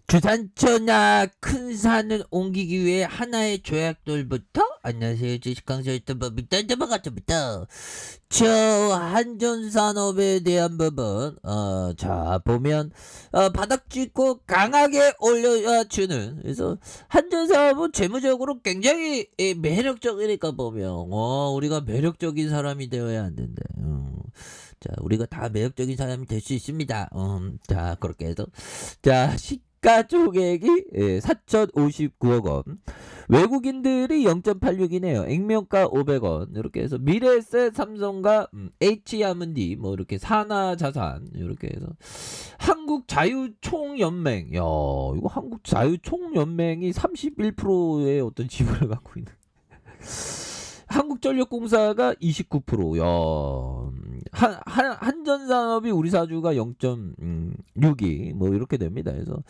주산처나 큰 산을 옮기기 위해 하나의 조약돌부터 안녕하세요 주식강사 유튜버입니다. 반갑습니다. 저 한전산업에 대한 부분 자 보면 바닥 짚고 강하게 올려주는 그래서 한전산업은 재무적으로 굉장히 매력적이니까 보면 우리가 매력적인 사람이 되어야 안 된다. 자 우리가 다 매력적인 사람이 될 수 있습니다. 자 그렇게 해서 자 시가총액이 4,059억 원. 외국인들이 0.86이네요. 액면가 500원. 이렇게 해서 미래에셋, 삼성과 H야문디 뭐 이렇게 산하자산 이렇게 해서 한국자유총연맹. 야, 이거 한국자유총연맹이 31%의 어떤 지분을 갖고 있는. 한국전력공사가 29%. 야. 한전산업이 우리 사주가 0.62 뭐 이렇게 됩니다. 그래서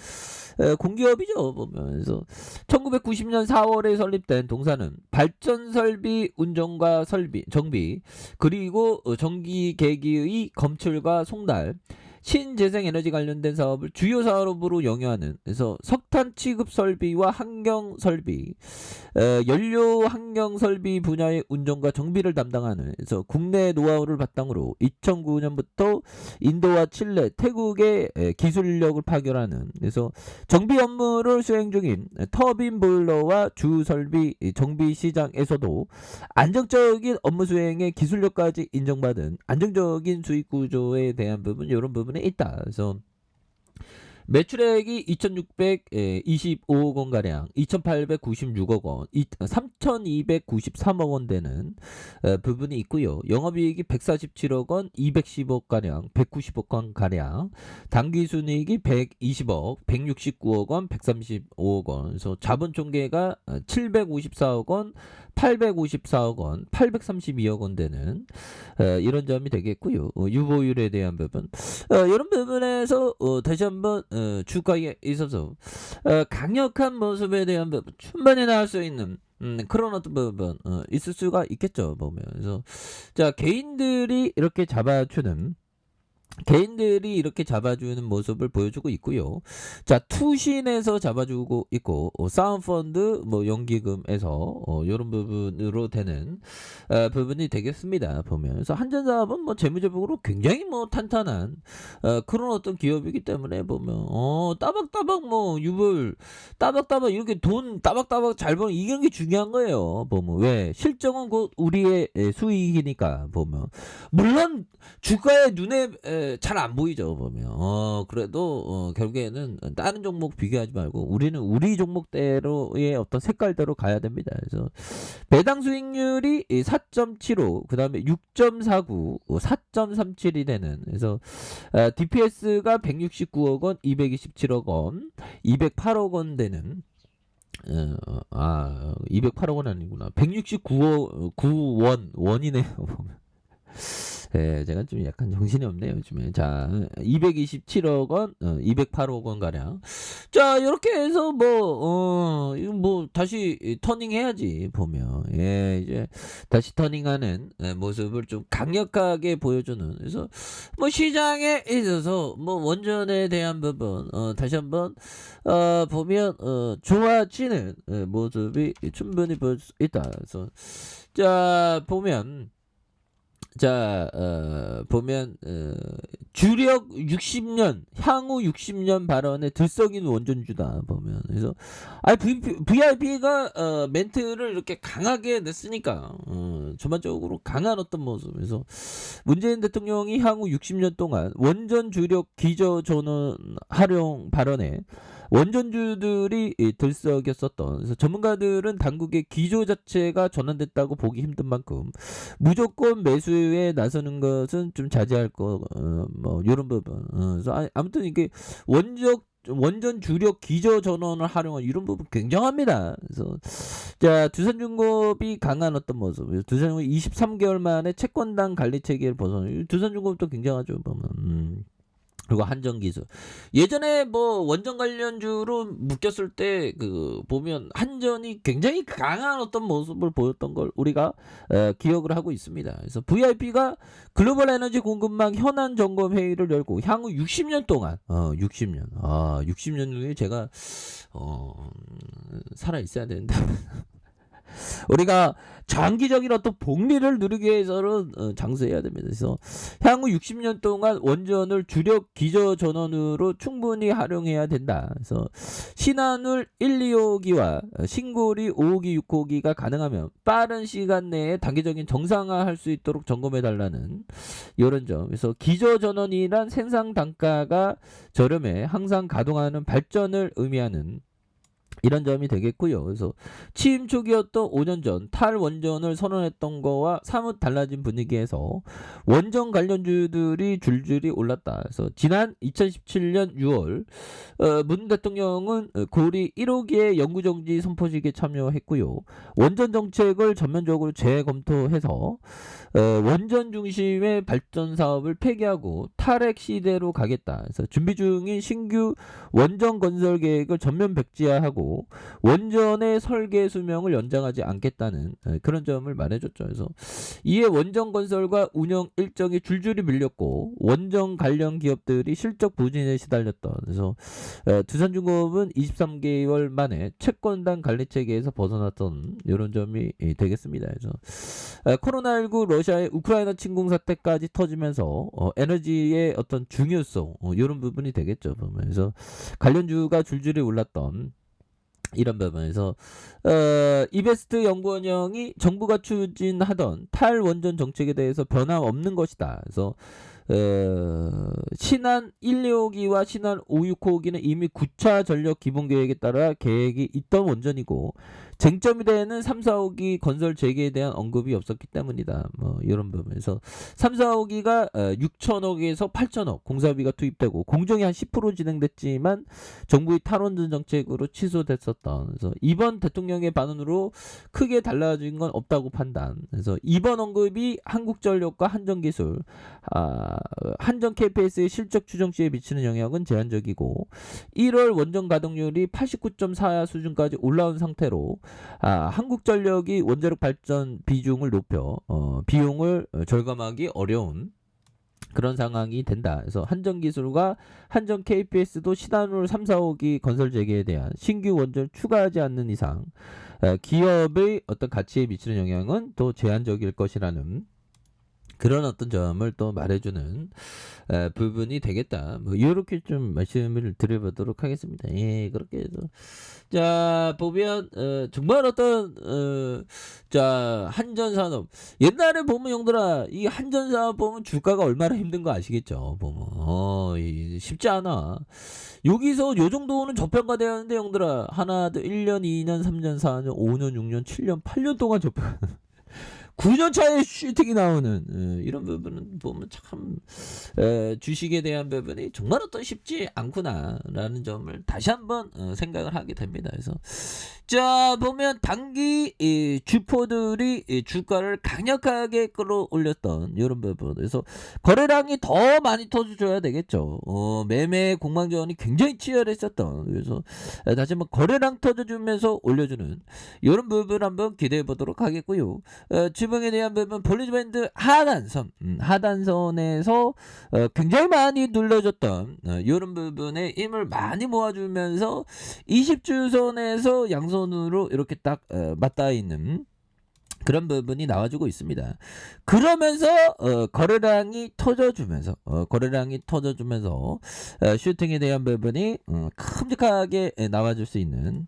공기업이죠 보면서 1990년 4월에 설립된 동사는 발전 설비 운전과 정비 그리고 전기 계기의 검출과 송달 신재생 에너지 관련된 사업을 주요 사업으로 영위하는 그래서 석탄 취급 설비와 환경 설비, 연료 환경 설비 분야의 운전과 정비를 담당하는 그래서 국내 노하우를 바탕으로 2009년부터 인도와 칠레, 태국의 기술력을 파견하는 그래서 정비 업무를 수행 중인 터빈 보일러와 주 설비 정비 시장에서도 안정적인 업무 수행의 기술력까지 인정받은 안정적인 수익 구조에 대한 부분 이런 부분에 있다. 그래서 매출액이 2,625억 원 가량, 2,896억 원, 3,293억 원 되는 부분이 있고요. 영업이익이 147억 원, 210억 가량, 190억 원 가량, 당기순이익이 120억, 169억 원, 135억 원. 그래서 자본총계가 754억 원, 854억 원, 832억 원 되는 이런 점이 되겠고요. 유보율에 대한 부분 이런 부분에서 다시 한번 주가에 있어서 강력한 모습에 대한 부분 충분히 나올 수 있는 그런 어떤 부분 있을 수가 있겠죠 보면. 그래서 자 개인들이 이렇게 잡아주는 모습을 보여주고 있고요. 자 투신에서 잡아주고 있고 사운펀드 뭐 연기금에서 이런 부분으로 되는 부분이 되겠습니다 보면. 그래서 한전사업은 뭐 재무적으로 굉장히 뭐 탄탄한 그런 어떤 기업이기 때문에 보면 따박따박 뭐 유불 따박따박 이렇게 돈 따박따박 잘 버는 이런 게 중요한 거예요 보면. 왜 실적은 곧 우리의 수익이니까 보면. 물론 주가에 눈에 잘 안 보이죠 보면. 그래도 결국에는 다른 종목 비교하지 말고 우리는 우리 종목대로의 어떤 색깔대로 가야 됩니다. 그래서 배당 수익률이 4.75, 그 다음에 6.49, 4.37이 되는 그래서 DPS가 169억 원, 227억 원, 208억 원 되는 208억 원 아니구나. 169억 9원 원이네요 보면. 예, 제가 좀 약간 정신이 없네요, 요즘에. 자, 227억 원, 208억 원 가량. 자, 이렇게 해서 이거 뭐, 다시 터닝 해야지, 보면. 예, 이제, 다시 터닝하는 모습을 좀 강력하게 보여주는. 그래서, 뭐, 시장에 있어서, 뭐, 원전에 대한 부분, 다시 한번, 보면, 좋아지는 모습이 충분히 보일 수 있다. 그래서, 자, 보면, 주력 60년 향후 60년 발언에 들썩이는 원전주다 보면. 그래서 VIP가 멘트를 이렇게 강하게 냈으니까 전반적으로 강한 어떤 모습. 그래서 문재인 대통령이 향후 60년 동안 원전 주력 기저 전원 활용 발언에 원전주들이 들썩였었던. 그래서 전문가들은 당국의 기조 자체가 전환됐다고 보기 힘든 만큼 무조건 매수에 나서는 것은 좀 자제할 거, 뭐 이런 부분. 그래서 아무튼 이게 원전 주력 기저 전원을 활용한 이런 부분 굉장합니다. 그래서 자 두산중공업이 강한 어떤 모습. 두산중공업 23개월 만에 채권당 관리 체계를 벗어나. 두산중공업도 굉장하죠 보면. 그리고 한전기술. 예전에 뭐 원전 관련주로 묶였을 때 그 보면 한전이 굉장히 강한 어떤 모습을 보였던 걸 우리가 기억을 하고 있습니다. 그래서 VIP가 글로벌 에너지 공급망 현안 점검 회의를 열고 향후 60년 동안 60년 60년 후에 제가 살아 있어야 되는데 우리가 장기적인 어떤 복리를 누리기 위해서는 장수해야 됩니다. 그래서 향후 60년 동안 원전을 주력 기저 전원으로 충분히 활용해야 된다. 그래서 신한울 1, 2호기와 신고리 5호기, 6호기가 가능하면 빠른 시간 내에 단계적인 정상화할 수 있도록 점검해 달라는 이런 점. 그래서 기저 전원이란 생산 단가가 저렴해 항상 가동하는 발전을 의미하는 이런 점이 되겠고요. 그래서 취임 초기였던 5년 전 탈원전을 선언했던 거와 사뭇 달라진 분위기에서 원전 관련주들이 줄줄이 올랐다. 그래서 지난 2017년 6월 문 대통령은 고리 1호기의 영구정지 선포식에 참여했고요. 원전 정책을 전면적으로 재검토해서 원전 중심의 발전 사업을 폐기하고 탈핵 시대로 가겠다. 그래서 준비 중인 신규 원전 건설 계획을 전면 백지화하고 원전의 설계 수명을 연장하지 않겠다는 그런 점을 말해줬죠. 그래서 이에 원전 건설과 운영 일정이 줄줄이 밀렸고 원전 관련 기업들이 실적 부진에 시달렸던. 그래서 두산중공업은 23개월 만에 채권단 관리 체계에서 벗어났던 이런 점이 되겠습니다. 그래서 코로나19 러시아의 우크라이나 침공 사태까지 터지면서 에너지의 어떤 중요성 이런 부분이 되겠죠. 그래서 관련주가 줄줄이 올랐던 이런 부분에서 이베스트 연구원형이 정부가 추진하던 탈원전 정책에 대해서 변함없는 것이다. 그래서 신한 1, 2호기와 신한 5, 6호기는 이미 9차 전력 기본계획에 따라 계획이 있던 원전이고 쟁점이 되는 3, 4호기 건설 재개에 대한 언급이 없었기 때문이다. 뭐 이런 부분에서 3, 4호기가 6천억에서 8천억 공사비가 투입되고 공정이 한 10% 진행됐지만 정부의 탈원전 정책으로 취소됐었던. 그래서 이번 대통령의 반응으로 크게 달라진 건 없다고 판단. 그래서 이번 언급이 한국전력과 한전기술, 한전 KPS의 실적 추정 시에 미치는 영향은 제한적이고 1월 원전 가동률이 89.4 수준까지 올라온 상태로 한국전력이 원자력 발전 비중을 높여 비용을 절감하기 어려운 그런 상황이 된다. 그래서 한전기술과 한전 KPS도 신한울 3, 4호기 건설 재개에 대한 신규 원전을 추가하지 않는 이상 기업의 어떤 가치에 미치는 영향은 또 제한적일 것이라는 그런 어떤 점을 또 말해주는 부분이 되겠다. 뭐 이렇게 좀 말씀을 드려보도록 하겠습니다. 예, 그렇게 해서 자 보면 정말 어떤 자 한전산업 옛날에 보면 형들아 이 한전산업 보면 주가가 얼마나 힘든 거 아시겠죠? 보면 쉽지 않아. 여기서 요 정도는 저평가돼야 하는데 형들아 하나, 둘, 1년, 2년, 3년, 4년, 5년, 6년, 7년, 8년 동안 저평가 9년 차에 슈팅이 나오는 이런 부분은 보면 참 주식에 대한 부분이 정말 어떤 쉽지 않구나라는 점을 다시 한번 생각을 하게 됩니다. 그래서 자 보면 단기 주포들이 주가를 강력하게 끌어올렸던 이런 부분. 그래서 거래량이 더 많이 터져줘야 되겠죠. 매매 공방전이 굉장히 치열했었던. 그래서 다시 한번 거래량 터져주면서 올려주는 이런 부분 한번 기대해 보도록 하겠고요. 지붕에 대한 부분 볼리지밴드 하단선 하단선에서 굉장히 많이 눌러줬던 이런 부분에 힘을 많이 모아주면서 20주선에서 양손으로 이렇게 딱 맞닿아 있는 그런 부분이 나와주고 있습니다. 그러면서 거래량이 터져주면서 슈팅에 대한 부분이 큼직하게 나와줄 수 있는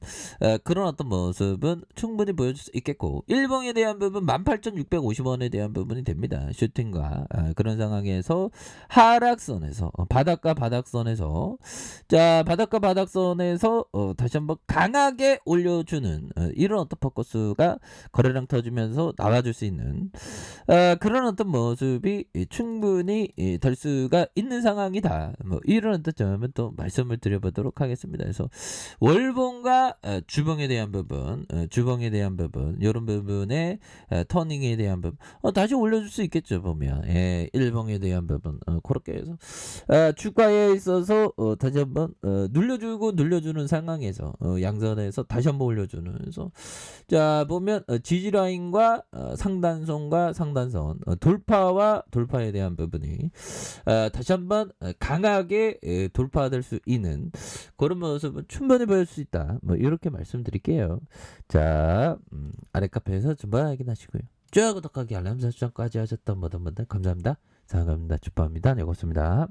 그런 어떤 모습은 충분히 보여줄 수 있겠고 일봉에 대한 부분 18,650원에 대한 부분이 됩니다. 슈팅과 그런 상황에서 하락선에서 바닥선에서 자 바닥선에서 다시 한번 강하게 올려주는 이런 어떤 포커스가 거래량 터지면 버티면서 나가줄 수 있는 그런 어떤 모습이 충분히 될 수가 있는 상황이다. 뭐 이런 어떤 점은 또 말씀을 드려보도록 하겠습니다. 그래서 월봉과 주봉에 대한 부분, 주봉에 대한 부분, 이런 부분에 터닝에 대한 부분, 다시 올려줄 수 있겠죠 보면. 예, 일봉에 대한 부분, 그렇게 해서 주가에 있어서 다시 한번 눌려주고 눌려주는 상황에서 양선에서 다시 한번 올려주는. 그래서 자 보면 지지라인과 상단선과 상단선 돌파와 돌파에 대한 부분이 다시 한번 강하게 돌파될 수 있는 그런 모습은 충분히 보일 수 있다. 뭐 이렇게 말씀드릴게요. 자 아래 카페에서 전부 확인하시고요. 좋아요, 구독하기, 알람 설정까지 하셨던 모든 분들 감사합니다. 사랑합니다. 축복합니다. 네, 고맙습니다.